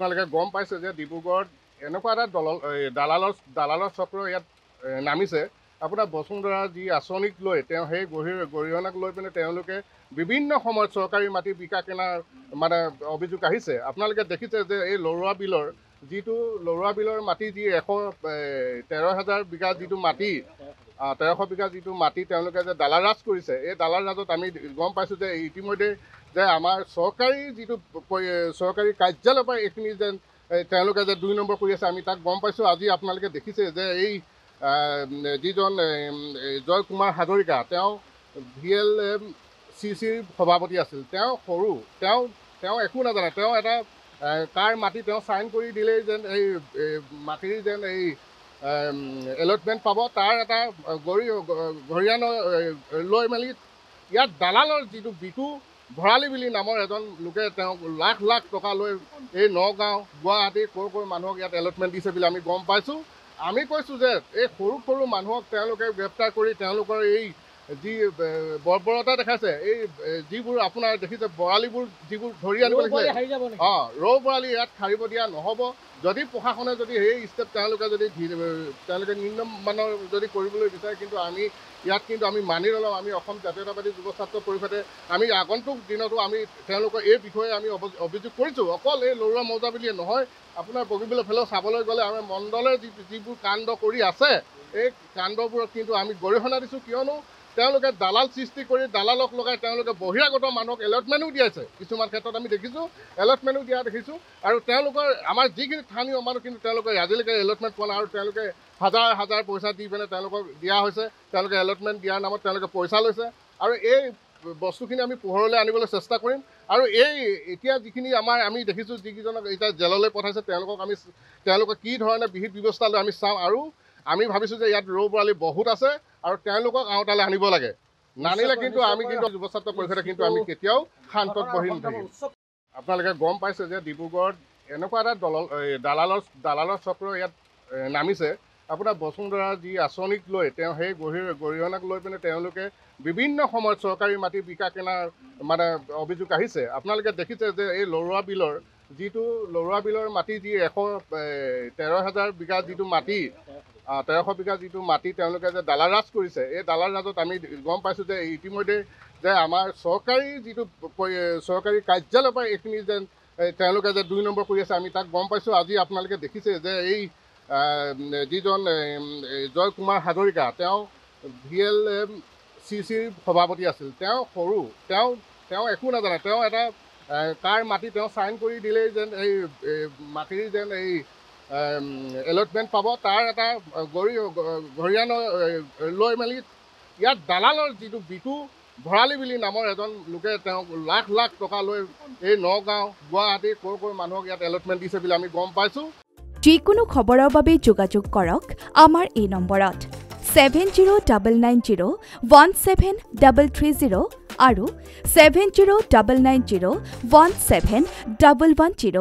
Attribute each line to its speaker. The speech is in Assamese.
Speaker 1: আপোনালোকে গম পাইছে যে ডিব্ৰুগড়ত এনেকুৱা এটা দালালৰ চক্ৰ ইয়াত নামিছে। আপোনাৰ বসুন্ধৰা যি আঁচনিক লৈ তেওঁ সেই গৰিহণাক লৈ পিনে তেওঁলোকে বিভিন্ন সময়ত চৰকাৰী মাটি বিকা কিনাৰ মানে অভিযোগ আহিছে। আপোনালোকে দেখিছে যে এই লৰুৱা বিলৰ মাটি যি 13,000 বিঘা যিটো মাটি 1300 বিঘা যিটো মাটি তেওঁলোকে যে দালাল ৰাজ কৰিছে, এই দালাল ৰাজত আমি গম পাইছোঁ যে ইতিমধ্যে যে আমাৰ চৰকাৰী কাৰ্যালয়ৰ পৰা এইখিনি যেন তেওঁলোকে যে 2 নম্বৰ কৰি আছে, আমি তাক গম পাইছোঁ। আজি আপোনালোকে দেখিছে যে এই যিজন জয় কুমাৰ হাজৰিকা, তেওঁ VLMCCৰ সভাপতি আছিল। তেওঁ একো নাজানে। তেওঁ এটা কাৰ মাটি তেওঁ চাইন কৰি দিলেই যেন এই মাটিৰ যেন এই এলটমেণ্ট পাব, তাৰ এটা গৰিয়ান লৈ মেলি ইয়াত দালালৰ যিটো বিটু ভৰালী বুলি নামৰ এজন লোকে তেওঁক লাখ লাখ টকা লৈ এই নগাঁও গুৱাহাটী ক'ৰ মানুহক ইয়াত এলটমেণ্ট দিছে বুলি আমি গম পাইছোঁ। আমি কৈছোঁ যে এই সৰু মানুহক তেওঁলোকে গ্ৰেপ্তাৰ কৰি তেওঁলোকৰ এই যি বৰ্বৰতা দেখাইছে, এই যিবোৰ আপোনাৰ দেখিছে বৰালিবোৰ যিবোৰ ধৰি আনিব লাগিছে, ৰৌ বৰালি ইয়াত সাৰিব দিয়া নহ'ব। যদি প্ৰশাসনে যদি সেই ষ্টেপ তেওঁলোকে নিম্নমানৰ যদি কৰিবলৈ বিচাৰে, কিন্তু আমি মানি নলওঁ। আমি অসম জাতীয়তাবাদী যুৱ ছাত্ৰ পৰিষদে আমি আগন্তুক দিনতো আমি তেওঁলোকৰ এই বিষয়ে আমি অভিযোগ কৰিছোঁ। অকল এই লৰুৱা মৌজা বুলিয়ে নহয়, আপোনাৰ বগীবিলৰ ফালেও চাবলৈ গ'লে আমাৰ মণ্ডলে যিবোৰ কাণ্ড কৰি আছে, এই কাণ্ডবোৰত কিন্তু আমি গৰিহণা দিছোঁ। কিয়নো তেওঁলোকে দালাল সৃষ্টি কৰি দালালক লগাই তেওঁলোকে বহিৰাগত মানুহক এলটমেণ্টো দিয়াইছে। কিছুমান ক্ষেত্ৰত আমি দেখিছোঁ এলটমেণ্টো দিয়া দেখিছোঁ। আৰু তেওঁলোকৰ আমাৰ যিখিনি স্থানীয় মানুহ, কিন্তু তেওঁলোকে আজিলৈকে এলটমেণ্ট পোৱা নাই। আৰু তেওঁলোকে হাজাৰ পইচা দি পিনে তেওঁলোকক দিয়া হৈছে। তেওঁলোকে এলটমেণ্ট দিয়াৰ নামত তেওঁলোকে পইচা লৈছে। আৰু এই বস্তুখিনি আমি পোহৰলৈ আনিবলৈ চেষ্টা কৰিম। আৰু এতিয়া যিখিনি আমি দেখিছোঁ, যিকেইজনক এতিয়া জেললৈ পঠাইছে, তেওঁলোকক কি ধৰণে বিহিত ব্যৱস্থা লৈ আমি চাম। আৰু আমি ভাবিছোঁ যে ইয়াত ৰৌ বৰালি বহুত আছে আৰু তেওঁলোকক আওতালৈ আনিব লাগে। নানিলে কিন্তু আমি যুৱ ছাত্ৰ পৰিষদে কিন্তু আমি কেতিয়াও শান্তত বহি নাথাকিম। আপোনালোকে গম পাইছে যে ডিব্ৰুগড়ত এনেকুৱা এটা দালালৰ চক্ৰ ইয়াত নামিছে। আপোনাৰ বসুন্ধৰা যি আঁচনিক লৈ তেওঁ সেই গৰিহণাক লৈ পিনে তেওঁলোকে বিভিন্ন সময়ত চৰকাৰী মাটি বিকা কিনাৰ মানে অভিযোগ আহিছে। আপোনালোকে দেখিছে যে এই লৰুৱা বিলৰ মাটি যি 13,000 বিঘা যিটো মাটি 1300 বিঘা যিটো মাটি তেওঁলোকে যে দালাল ৰাজ কৰিছে, এই দালাল ৰাজত আমি গম পাইছোঁ যে ইতিমধ্যে যে আমাৰ চৰকাৰী কাৰ্যালয়ৰ পৰা এইখিনি যেন তেওঁলোকে যে 2 নম্বৰ কৰি আছে, আমি তাক গম পাইছোঁ। আজি আপোনালোকে দেখিছে যে এই যিজন জয় কুমাৰ হাজৰিকা, তেওঁ VLMCCৰ সভাপতি আছিল। তেওঁ একো নাজানে। তেওঁ এটা কাৰ মাটি তেওঁ চাইন কৰি দিলেই যেন এই মাটিৰ যেন এই এলটমেণ্ট পাব, তাৰ এটা গৰিয়ান লৈ মেলি ইয়াত দালালৰ যিটো বিটু ভৰালী বুলি নামৰ এজন লোকে তেওঁক লাখ লাখ টকা লৈ এই নগাঁও গুৱাহাটী ক'ৰ মানুহক ইয়াত এলটমেণ্ট দিছে বুলি আমি গম পাইছোঁ।
Speaker 2: যিকোনো খবৰৰ বাবে যোগাযোগ কৰক আমাৰ এই নম্বৰত 7099017330 আৰু 7099017110।